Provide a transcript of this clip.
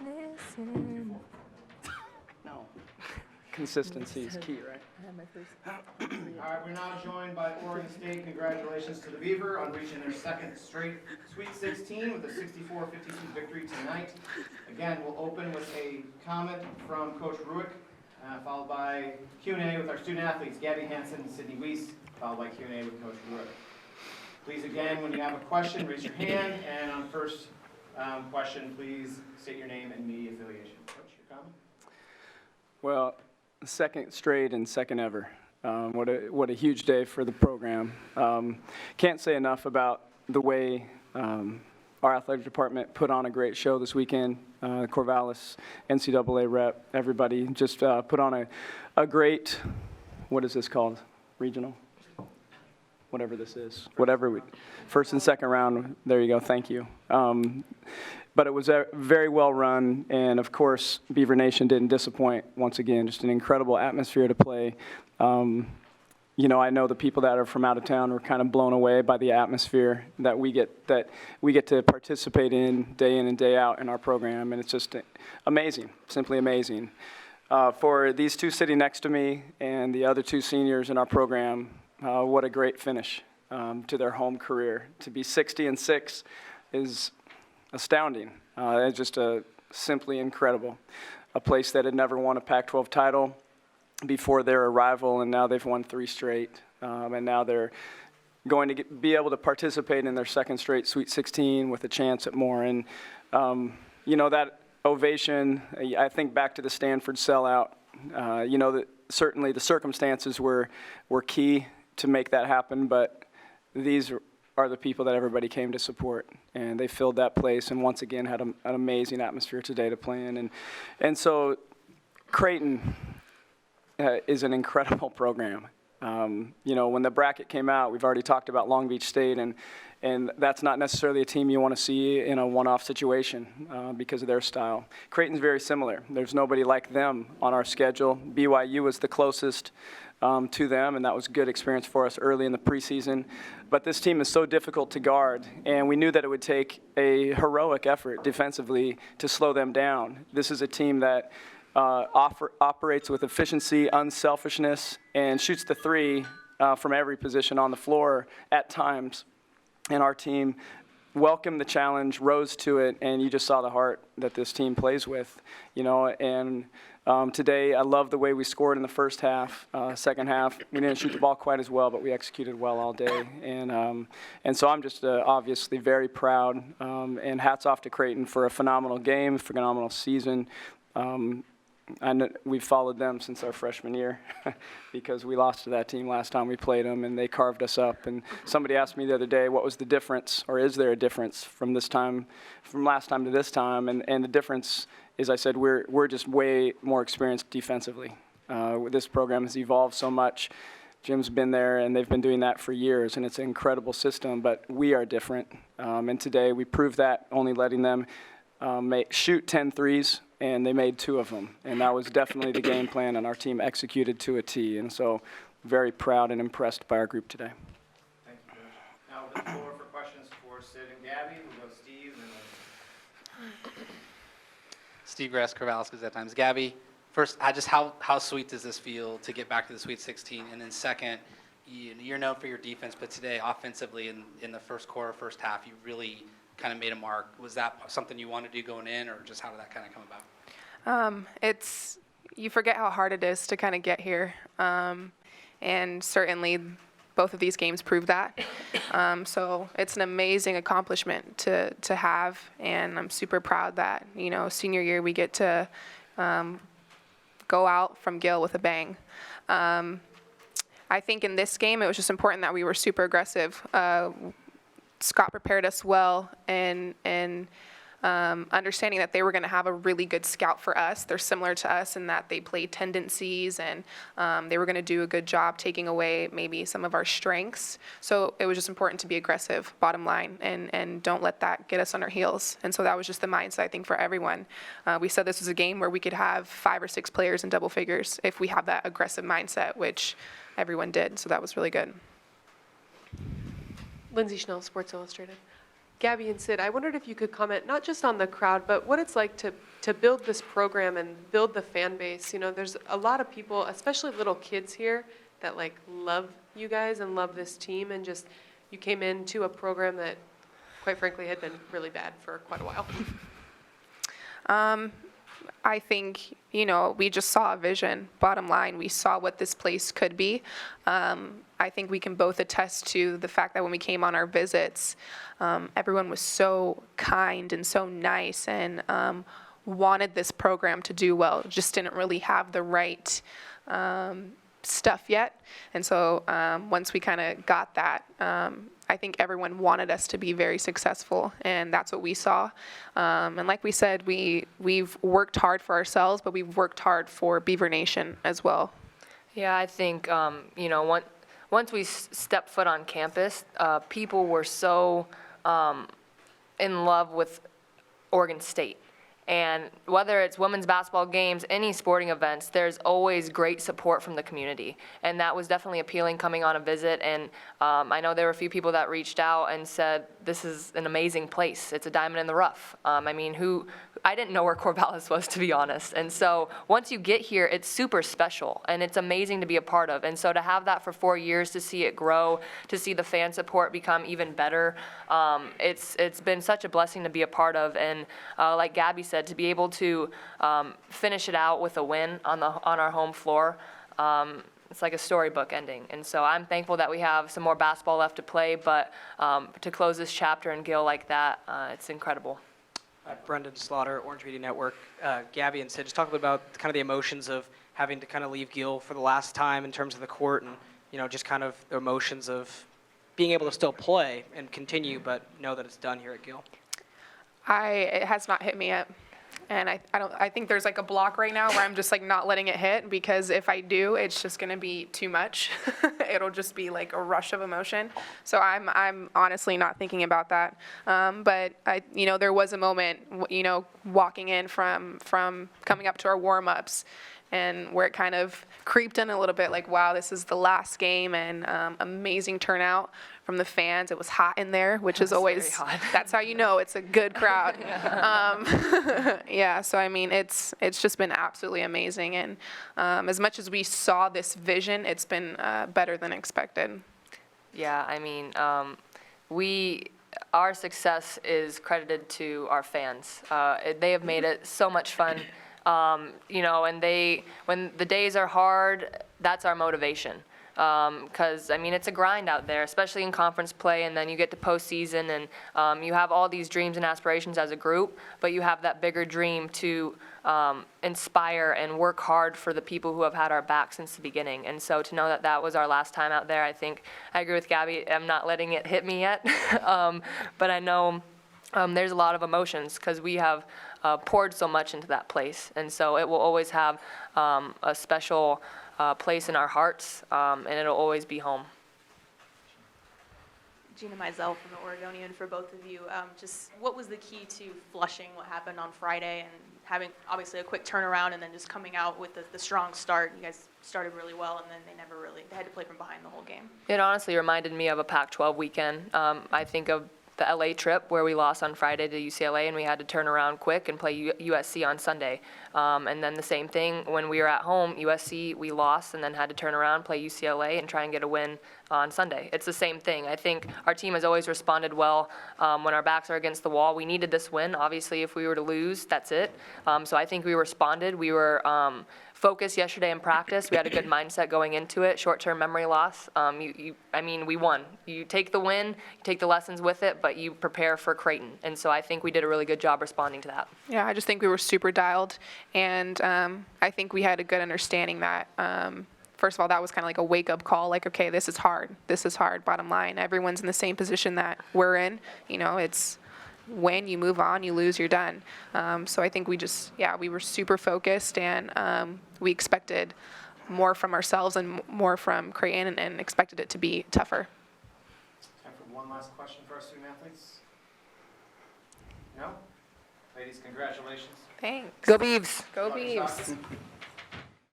Listen. No. Consistency is key, right? I have my first. All right, we're now joined by Oregon State. Congratulations to the Beaver on reaching their second straight Sweet 16 with a 64-52 victory tonight. Again, we'll open with a comment from Coach Ruick, followed by Q&A with our student athletes, Gabby Hansen and Sydney Weiss, followed by Q&A with Coach Ruick. Please, again, when you have a question, raise your hand, and on first question, please state your name and media affiliation. Coach, your comment? Well, second straight and second ever. What a huge day for the program. Can't say enough about the way our athletic department put on a great show this weekend. Corvallis, NCAA rep, everybody just put on a great, what is this called? Regional? Whatever this is. First and second round, there you go, thank you. But it was very well run, and of course, Beaver Nation didn't disappoint once again. Just an incredible atmosphere to play. You know, I know the people that are from out of town were kind of blown away by the atmosphere that we get to participate in and day out in our program, and it's just amazing, simply amazing. For these two sitting next to me and the other two seniors in our program, what a great finish to their home career. To be 60-6 is astounding. It's just simply incredible. A place that had never won a Pac-12 title before their arrival, and now they've won 3 straight. And now they're going to be able to participate in their second straight Sweet 16 with a chance at more. And, you know, that ovation, I think back to the Stanford sellout, you know, certainly the circumstances were key to make that happen, but these are the people that everybody came to support, and they filled that place and once again had an amazing atmosphere today to play in. And so Creighton is an incredible program. You know, when the bracket came out, we've already talked about Long Beach State, and that's not necessarily a team you want to see in a one-off situation because of their style. Creighton's very similar. There's nobody like them on our schedule. BYU was the closest to them, and that was a good experience for us early in the preseason. But this team is so difficult to guard, and we knew that it would take a heroic effort defensively to slow them down. This is a team that operates with efficiency, unselfishness, and shoots the three from every position on the floor at times. And our team welcomed the challenge, rose to it, and you just saw the heart that this team plays with, you know. And today, I love the way we scored in the first half. Second half, we didn't shoot the ball quite as well, but we executed well all day. And so I'm just obviously very proud. And hats off to Creighton for a phenomenal game, phenomenal season. I know we've followed them since our freshman year because we lost to that team last time we played them, and they carved us up. And somebody asked me the other day, what was the difference, or is there a difference from last time to this time? And the difference is, I said, we're just way more experienced defensively. This program has evolved so much. Jim's been there, and they've been doing that for years, and it's an incredible system, but we are different. And today we proved that, only letting them shoot 10 threes, and they made 2 of them. And that was definitely the game plan, and our team executed to a T. And so very proud and impressed by our group today. Thank you, Coach. Now we'll the floor for questions for Sid and Gabby. We'll go Steve and then Steve Grass, Corvallis Gazette Times. Gabby, first, just how sweet does this feel to get back to the Sweet 16? And then second, you're known for your defense, but today offensively in the first quarter, first half, you really kind of made a mark. Was that something you wanted to do going in, or just how did that kind of come about? You forget how hard it is to kind of get here, and certainly both of these games prove that. So it's an amazing accomplishment to have, and I'm super proud that, you know, senior year we get to go out from Gill with a bang. I think in this game it was just important that we were super aggressive. Scott prepared us well, and understanding that they were going to have a really good scout for us. They're similar to us in that they play tendencies, and they were going to do a good job taking away maybe some of our strengths. So it was just important to be aggressive, bottom line, and don't let that get us on our heels. And so that was just the mindset, I think, for everyone. We said this was a game where we could have 5 or 6 players in double figures if we have that aggressive mindset, which everyone did. So that was really good. Lindsay Schnell, Sports Illustrated. Gabby and Sid, I wondered if you could comment not just on the crowd, but what it's like to to build this program and build the fan base. You know, there's a lot of people, especially little kids here, that like love you guys and love this team, and just you came into a program that, quite frankly, had been really bad for quite a while. I think, you know, we just saw a vision. Bottom line, we saw what this place could be. I think we can both attest to the fact that when we came on our visits, everyone was so kind and so nice and wanted this program to do well. Just didn't really have the right stuff yet. And so once we kind of got that, I think everyone wanted us to be very successful, and that's what we saw. And like we said, we've worked hard for ourselves, but we've worked hard for Beaver Nation as well. Yeah, I think, you know, once we stepped foot on campus, people were so in love with Oregon State. And whether it's women's basketball games, any sporting events, there's always great support from the community. And that was definitely appealing coming on a visit. And I know there were a few people that reached out and said, this is an amazing place. It's a diamond in the rough. I mean, I didn't know where Corvallis was, to be honest. And so once you get here, it's super special. And it's amazing to be a part of. And so to have that for 4 years, to see it grow, to see the fan support become even better, it's been such a blessing to be a part of. And like Gabby said, to be able to finish it out with a win on our home floor, it's like a storybook ending. And so I'm thankful that we have some more basketball left to play, but to close this chapter in Gill like that, it's incredible. Brendan Slaughter, Orange Media Network. Gabby and Sid, just talk a little about kind of the emotions of having to kind of leave Gill for the last time in terms of the court, and you know, just kind of the emotions of being able to still play and continue, but know that it's done here at Gill. It has not hit me yet. And I think there's like a block right now where I'm just like not letting it hit, because if I do, it's just gonna be too much. It'll just be like a rush of emotion. So I'm honestly not thinking about that. But you know, there was a moment, you know, walking in from coming up to our warm-ups, and where it kind of creeped in a little bit, like, wow, this is the last game, and amazing turnout from the fans. It was hot in there, which is always, that's how you know it's a good crowd. Yeah, so I mean, it's just been absolutely amazing, and as much as we saw this vision, it's been better than expected. Yeah, I mean, our success is credited to our fans. They have made it so much fun. You know, and when the days are hard, that's our motivation. Because, I mean, it's a grind out there, especially in conference play, and then you get to postseason, and you have all these dreams and aspirations as a group, but you have that bigger dream to inspire and work hard for the people who have had our back since the beginning. And so to know that that was our last time out there, I think I agree with Gabby. I'm not letting it hit me yet, but I know there's a lot of emotions, because we have poured so much into that place. And so it will always have a special place in our hearts, and it'll always be home. Gina Mizell from the Oregonian for both of you. Just what was the key to flushing what happened on Friday and having obviously a quick turnaround and then just coming out with the strong start? You guys started really well, and then they had to play from behind the whole game. It honestly reminded me of a Pac-12 weekend. I think of the LA trip where we lost on Friday to UCLA, and we had to turn around quick and play USC on Sunday. And then the same thing when we were at home, USC, we lost and then had to turn around, play UCLA, and try and get a win on Sunday. It's the same thing. I think our team has always responded well when our backs are against the wall. We needed this win. Obviously, if we were to lose, that's it. So I think we responded. We were focused yesterday in practice. We had a good mindset going into it. Short-term memory loss. I mean, we won. You take the win, you take the lessons with it, but you prepare for Creighton. And so I think we did a really good job responding to that. Yeah, I just think we were super dialed, and I think we had a good understanding that, first of all, that was kind of like a wake-up call, like, okay, this is hard, bottom line. Everyone's in the same position that we're in. You know, it's win, you move on, you lose, you're done. So I think we were super focused, and we expected more from ourselves and more from Creighton, and expected it to be tougher. Time for one last question for our student athletes. No? Ladies, congratulations. Thanks. Go Beavs! Go Lucky Beavs. Stockton.